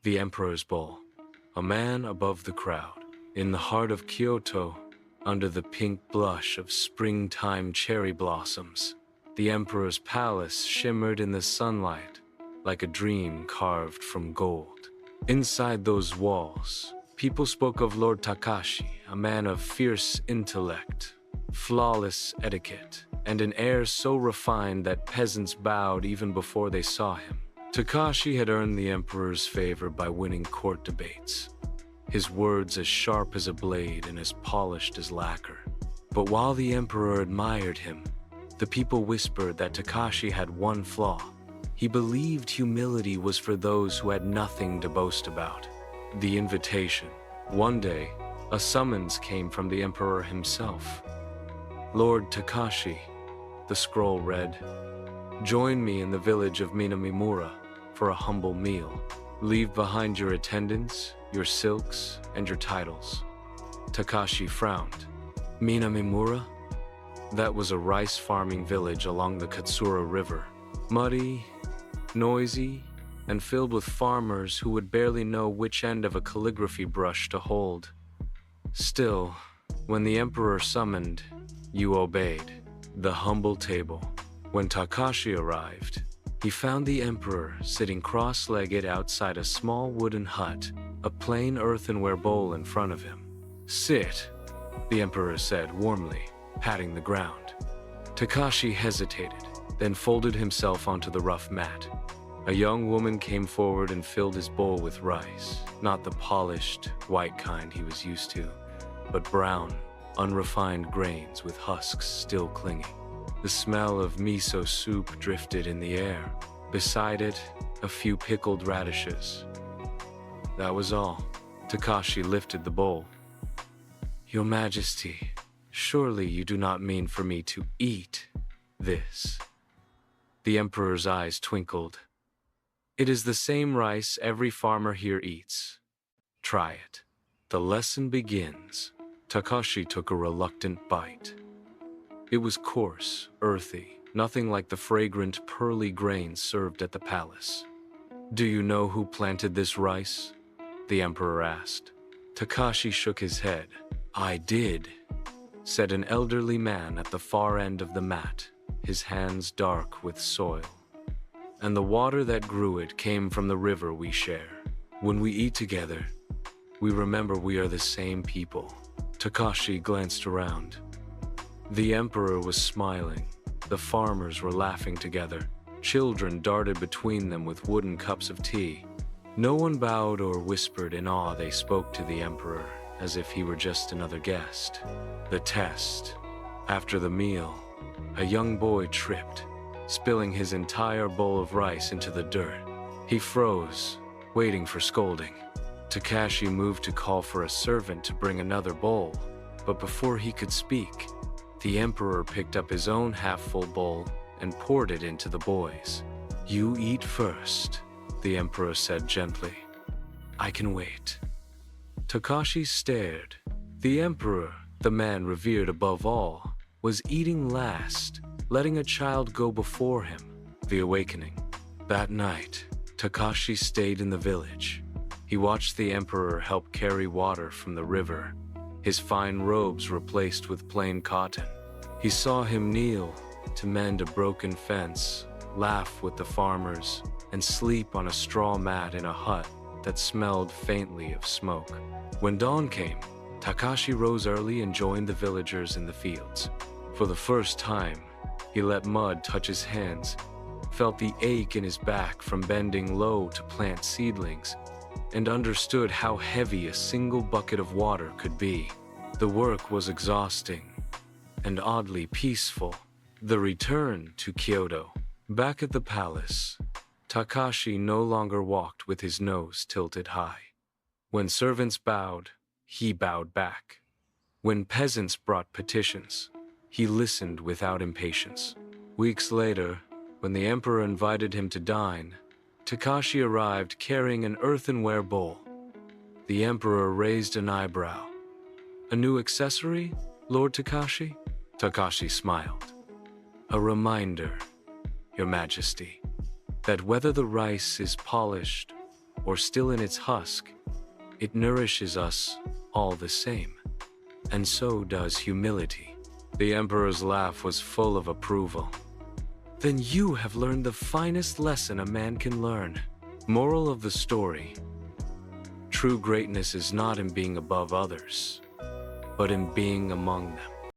The Emperor's Bowl. A man above the crowd. In the heart of Kyoto, under the pink blush of springtime cherry blossoms, the Emperor's palace shimmered in the sunlight like a dream carved from gold. Inside those walls, people spoke of Lord Takashi, a man of fierce intellect, flawless etiquette, and an air so refined that peasants bowed even before they saw him. Takashi had earned the Emperor's favor by winning court debates, his words as sharp as a blade and as polished as lacquer. But while the Emperor admired him, the people whispered that Takashi had one flaw. He believed humility was for those who had nothing to boast about. The invitation. One day, a summons came from the Emperor himself. "Lord Takashi," the scroll read, "join me in the village of Minamimura for a humble meal. Leave behind your attendants, your silks, and your titles." Takashi frowned. Minamimura? That was a rice farming village along the Katsura River. Muddy, noisy, and filled with farmers who would barely know which end of a calligraphy brush to hold. Still, when the Emperor summoned, you obeyed. The humble table. When Takashi arrived, he found the Emperor sitting cross-legged outside a small wooden hut, a plain earthenware bowl in front of him. "Sit," the Emperor said warmly, patting the ground. Takashi hesitated, then folded himself onto the rough mat. A young woman came forward and filled his bowl with rice, not the polished, white kind he was used to, but brown, unrefined grains with husks still clinging. The smell of miso soup drifted in the air. Beside it, a few pickled radishes. That was all. Takashi lifted the bowl. "Your Majesty, surely you do not mean for me to eat this?" The Emperor's eyes twinkled. "It is the same rice every farmer here eats. Try it." The lesson begins. Takashi took a reluctant bite. It was coarse, earthy, nothing like the fragrant, pearly grains served at the palace. "Do you know who planted this rice?" the Emperor asked. Takashi shook his head. "I did," said an elderly man at the far end of the mat, his hands dark with soil. "And the water that grew it came from the river we share. When we eat together, we remember we are the same people." Takashi glanced around. The Emperor was smiling. The farmers were laughing together. Children darted between them with wooden cups of tea. No one bowed or whispered in awe. They spoke to the Emperor as if he were just another guest. The test. After the meal, a young boy tripped, spilling his entire bowl of rice into the dirt. He froze, waiting for scolding. Takashi moved to call for a servant to bring another bowl, but before he could speak, the Emperor picked up his own half-full bowl and poured it into the boys. "You eat first," the Emperor said gently. "I can wait." Takashi stared. The Emperor, the man revered above all, was eating last, letting a child go before him. The awakening. That night, Takashi stayed in the village. He watched the Emperor help carry water from the river, his fine robes replaced with plain cotton. He saw him kneel to mend a broken fence, laugh with the farmers, and sleep on a straw mat in a hut that smelled faintly of smoke. When dawn came, Takashi rose early and joined the villagers in the fields. For the first time, he let mud touch his hands, felt the ache in his back from bending low to plant seedlings, and understood how heavy a single bucket of water could be. The work was exhausting and oddly peaceful. The return to Kyoto. Back at the palace, Takashi no longer walked with his nose tilted high. When servants bowed, he bowed back. When peasants brought petitions, he listened without impatience. Weeks later, when the Emperor invited him to dine, Takashi arrived carrying an earthenware bowl. The Emperor raised an eyebrow. "A new accessory, Lord Takashi?" Takashi smiled. "A reminder, Your Majesty, that whether the rice is polished or still in its husk, it nourishes us all the same. And so does humility. The emperor's laugh was full of approval. Then you have learned the finest lesson a man can learn. Moral of the story: true greatness is not in being above others, but in being among them.